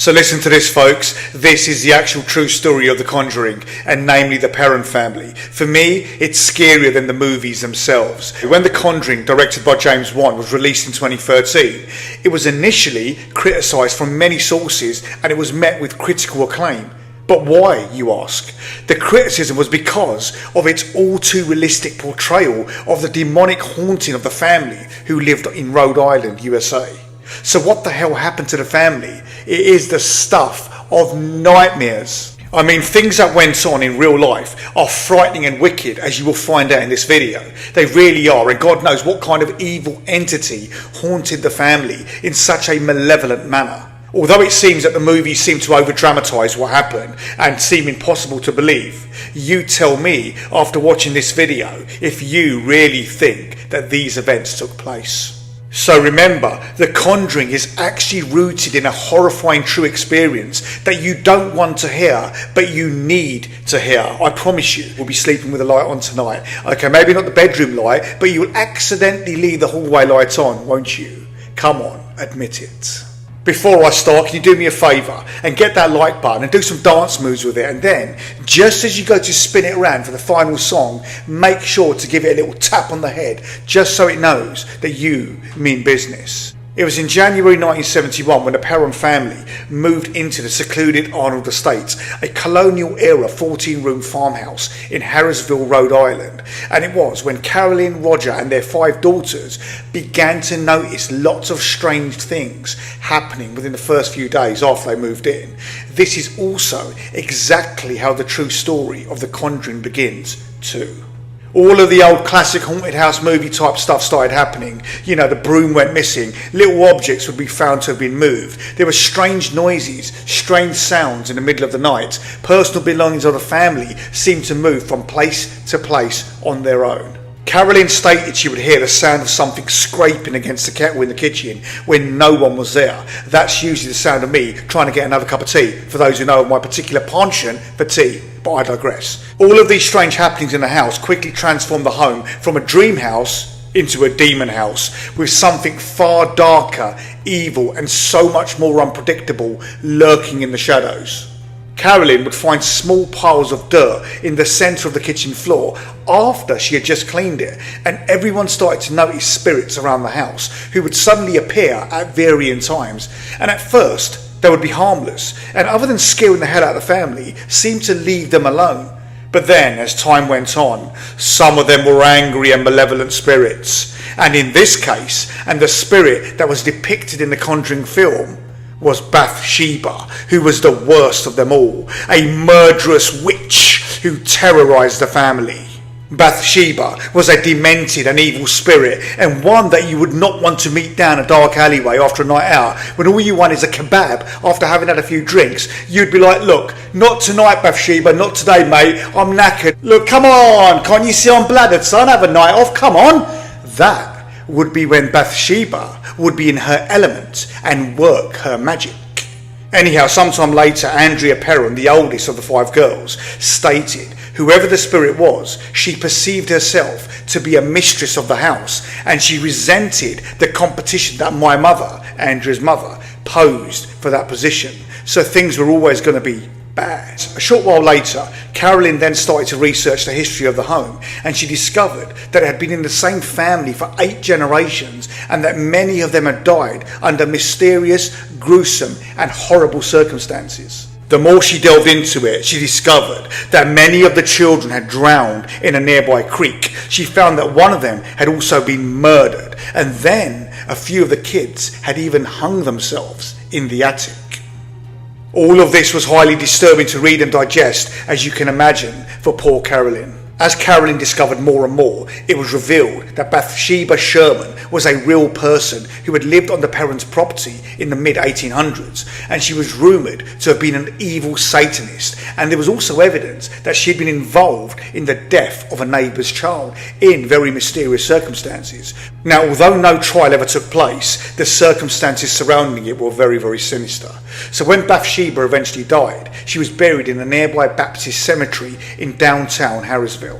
So listen to this, folks. This is the actual true story of The Conjuring, and namely the Perron family. For me, it's scarier than the movies themselves. When The Conjuring, directed by James Wan, was released in 2013, it was initially criticised from many sources and it was met with critical acclaim. But why, you ask? The criticism was because of its all too realistic portrayal of the demonic haunting of the family who lived in Rhode Island, USA. So what the hell happened to the family? It is the stuff of nightmares. I mean, things that went on in real life are frightening and wicked, as you will find out in this video. They really are, and God knows what kind of evil entity haunted the family in such a malevolent manner. Although it seems that the movies seem to over-dramatise what happened and seem impossible to believe, you tell me after watching this video if you really think that these events took place. So remember, The Conjuring is actually rooted in a horrifying true experience that you don't want to hear, but you need to hear. I promise you, we'll be sleeping with the light on tonight. Okay, maybe not the bedroom light, but you'll accidentally leave the hallway light on, won't you? Come on, admit it. Before I start, can you do me a favour and get that like button and do some dance moves with it, and then just as you go to spin it around for the final song, make sure to give it a little tap on the head just so it knows that you mean business. It was in January 1971 when the Perron family moved into the secluded Arnold Estates, a colonial-era 14-room farmhouse in Harrisville, Rhode Island. And it was when Carolyn, Roger and their 5 daughters began to notice lots of strange things happening within the first few days after they moved in. This is also exactly how the true story of The Conjuring begins too. All of the old classic haunted house movie type stuff started happening. You know, the broom went missing, little objects would be found to have been moved, there were strange noises, strange sounds in the middle of the night, personal belongings of the family seemed to move from place to place on their own. Carolyn stated she would hear the sound of something scraping against the kettle in the kitchen when no one was there. That's usually the sound of me trying to get another cup of tea, for those who know of my particular penchant for tea. But I digress. All of these strange happenings in the house quickly transformed the home from a dream house into a demon house, with something far darker, evil and so much more unpredictable lurking in the shadows. Carolyn would find small piles of dirt in the centre of the kitchen floor after she had just cleaned it, and everyone started to notice spirits around the house who would suddenly appear at varying times. And at first they would be harmless, and other than scaring the hell out of the family, seemed to leave them alone. But then, as time went on, some of them were angry and malevolent spirits. And in this case, and the spirit that was depicted in the Conjuring film, was Bathsheba, who was the worst of them all, a murderous witch who terrorised the family. Bathsheba was a demented and evil spirit, and one that you would not want to meet down a dark alleyway after a night out when all you want is a kebab after having had a few drinks. You'd be like, look, not tonight Bathsheba, not today mate, I'm knackered. Look, come on, can't you see I'm bladdered son, have a night off, come on. That would be when Bathsheba would be in her element and work her magic. Anyhow, sometime later, Andrea Perron, the oldest of the 5 girls, stated whoever the spirit was, she perceived herself to be a mistress of the house, and she resented the competition that my mother, Andrea's mother, posed for that position. So things were always going to be bad. A short while later, Carolyn then started to research the history of the home, and she discovered that it had been in the same family for 8 generations and that many of them had died under mysterious, gruesome and horrible circumstances. The more she delved into it, she discovered that many of the children had drowned in a nearby creek. She found that one of them had also been murdered, and then a few of the kids had even hung themselves in the attic. All of this was highly disturbing to read and digest, as you can imagine, for poor Carolyn. As Carolyn discovered more and more, it was revealed that Bathsheba Sherman was a real person who had lived on the Perron's property in the mid-1800s, and she was rumoured to have been an evil Satanist, and there was also evidence that she had been involved in the death of a neighbour's child in very mysterious circumstances. Now, although no trial ever took place, the circumstances surrounding it were very, very sinister. So when Bathsheba eventually died, she was buried in a nearby Baptist cemetery in downtown Harrisville.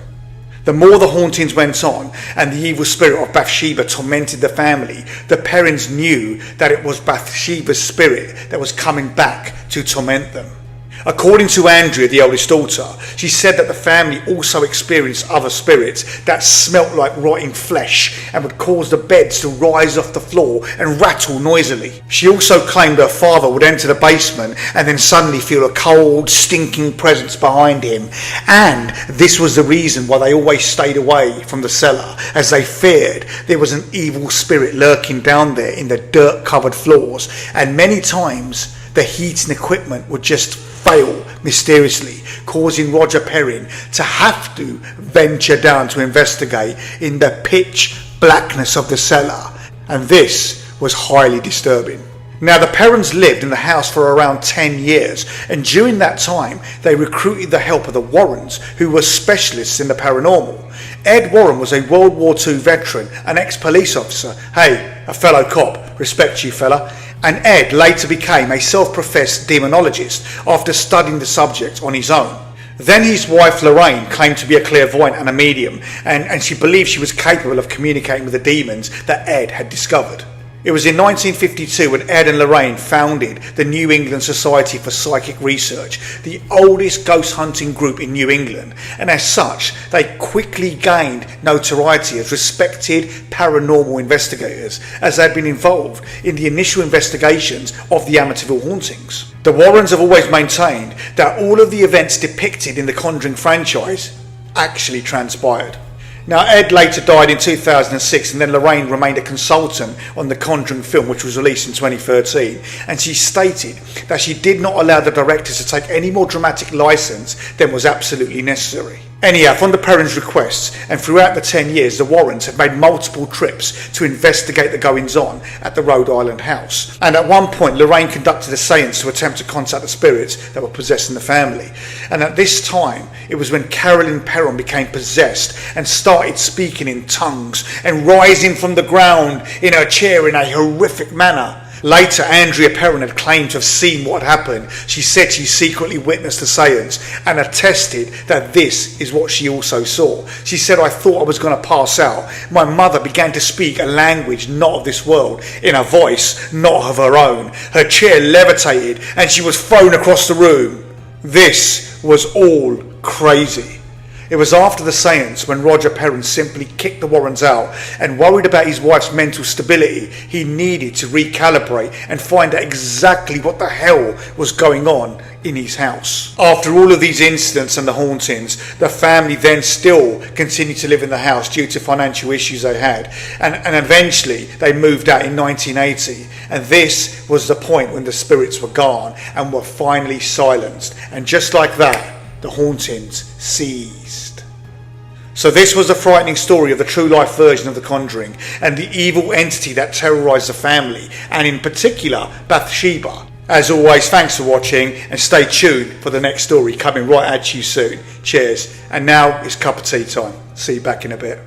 The more the hauntings went on and the evil spirit of Bathsheba tormented the family, the parents knew that it was Bathsheba's spirit that was coming back to torment them. According to Andrea, the oldest daughter, she said that the family also experienced other spirits that smelt like rotting flesh and would cause the beds to rise off the floor and rattle noisily. She also claimed her father would enter the basement and then suddenly feel a cold, stinking presence behind him, and this was the reason why they always stayed away from the cellar, as they feared there was an evil spirit lurking down there in the dirt-covered floors, and many times the heating equipment would just fail mysteriously, causing Roger Perrin to have to venture down to investigate in the pitch blackness of the cellar, and this was highly disturbing. Now, the Perrins lived in the house for around 10 years, and during that time they recruited the help of the Warrens, who were specialists in the paranormal. Ed Warren was a World War II veteran, an ex-police officer. Hey, a fellow cop, respect you fella. And Ed later became a self-professed demonologist after studying the subject on his own. Then his wife Lorraine claimed to be a clairvoyant and a medium, and she believed she was capable of communicating with the demons that Ed had discovered. It was in 1952 when Ed and Lorraine founded the New England Society for Psychic Research, the oldest ghost hunting group in New England, and as such they quickly gained notoriety as respected paranormal investigators, as they had been involved in the initial investigations of the Amityville hauntings. The Warrens have always maintained that all of the events depicted in the Conjuring franchise actually transpired. Now, Ed later died in 2006, and then Lorraine remained a consultant on the Conjuring film, which was released in 2013, and she stated that she did not allow the directors to take any more dramatic license than was absolutely necessary. Anyhow, from the Perrins' requests, and throughout the 10 years, the Warrens have made multiple trips to investigate the goings-on at the Rhode Island house. And at one point, Lorraine conducted a seance to attempt to contact the spirits that were possessing the family. And at this time, it was when Carolyn Perron became possessed and started speaking in tongues and rising from the ground in her chair in a horrific manner. Later, Andrea Perron had claimed to have seen what happened. She said she secretly witnessed the seance and attested that this is what she also saw. She said, "I thought I was going to pass out. My mother began to speak a language not of this world, in a voice not of her own. Her chair levitated and she was thrown across the room." This was all crazy. It was after the seance when Roger Perrin simply kicked the Warrens out, and worried about his wife's mental stability, he needed to recalibrate and find out exactly what the hell was going on in his house. After all of these incidents and the hauntings, the family then still continued to live in the house due to financial issues they had, and eventually they moved out in 1980, and this was the point when the spirits were gone and were finally silenced, and just like that, the hauntings ceased. So this was the frightening story of the true life version of The Conjuring and the evil entity that terrorised the family, and in particular Bathsheba. As always, thanks for watching, and stay tuned for the next story coming right at you soon. Cheers. And now it's cup of tea time. See you back in a bit.